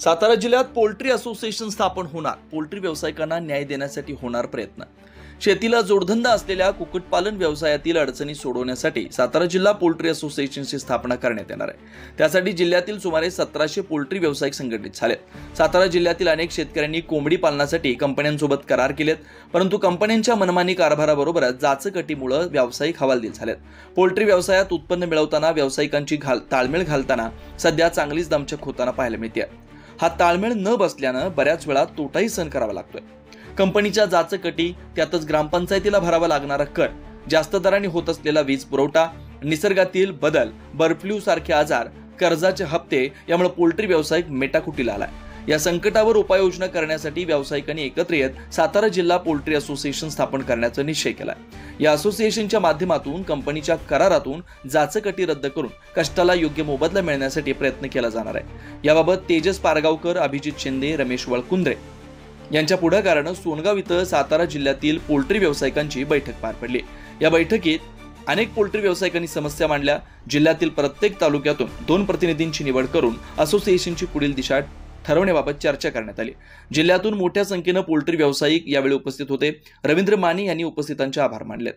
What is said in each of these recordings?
सातारा जिल्ह्यात poultry association स्थापन होणार. पोल्ट्री व्यावसायिकांना न्याय देण्यासाठी होणार प्रयत्न. शेतीला जोडधंदा असलेल्या कुक्कुटपालन व्यवसायातील अडचणी सोडवण्यासाठी सातारा जिल्हा पोल्ट्री असोसिएशनची स्थापना करण्यात येणार आहे. त्यासाठी जिल्ह्यातील सुमारे 1700 पोल्ट्री व्यावसायिक संघटित झालेत. सातारा जिल्ह्यातील अनेक शेतकऱ्यांनी कोंबडी पालनासाठी कंपन्यांसोबत करार केलेत, परंतु कंपन्यांच्या मनमानी कारभाराबरोबरच जाचकटीमुळे व्यावसायिक हवालदिल झालेत. पोल्ट्री व्यवसायात उत्पन्न मिळवताना व्यावसायिकांची ताळमेळ घालताना सध्या चांगलीच दमछाक होताना पाहायला मिळते. हा ताळमेळ न बसल्यानं बऱ्याच वेळा तोटाही सहन करावा लागतोय. कंपनीच्या जाचकटी, त्यातच ग्रामपंचायतीला भरावा लागणारा कर, जास्त दराने होत असलेला वीज पुरवठा, निसर्गातील बदल, बर्ड फ्लू सारखे आजार, कर्जाचे हप्ते यामुळे पोल्ट्री व्यावसायिक मेटाकुटीला आलाय. या संकटावर उपाययोजना करण्यासाठी व्यावसायिकांनी एकत्र येत सातारा जिल्हा पोल्ट्री असोसिएशन स्थापन करण्याचा निश्चय केलाय. या असोसिएशनच्या माध्यमातून कंपनीच्या करारातून जाचकटी रद्द करून कष्टाला योग्य मोबदला मिळण्यासाठी प्रयत्न केला जाणार आहे. याबाबत तेजस पारगावकर, अभिजित शिंदे, रमेश वळकुंद्रे यांच्या पुढाकारानं सोनगाव इथं सातारा जिल्ह्यातील पोल्ट्री व्यावसायिकांची बैठक पार पडली. या बैठकीत अनेक पोल्ट्री व्यावसायिकांनी समस्या मांडल्या. जिल्ह्यातील प्रत्येक तालुक्यातून 2 प्रतिनिधींची निवड करून असोसिएशनची पुढील दिशा ठरवण्याबाबत चर्चा करण्यात आली. जिल्ह्यातून मोठ्या संख्येनं पोल्ट्री व्यावसायिक यावेळी उपस्थित होते. रवींद्र माने यांनी उपस्थितांचे आभार मानलेत.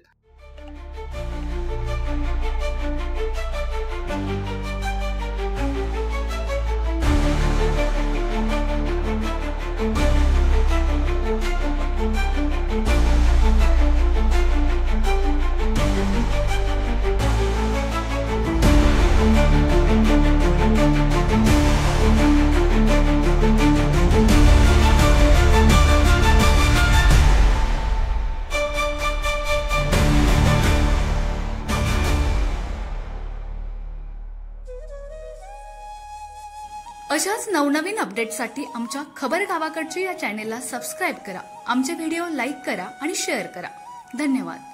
अशाच नवनवीन अपडेटसाठी आमच्या खबर गावाकडची या चॅनेलला सबस्क्राईब करा. आमचे व्हिडिओ लाईक करा आणि शेअर करा. धन्यवाद.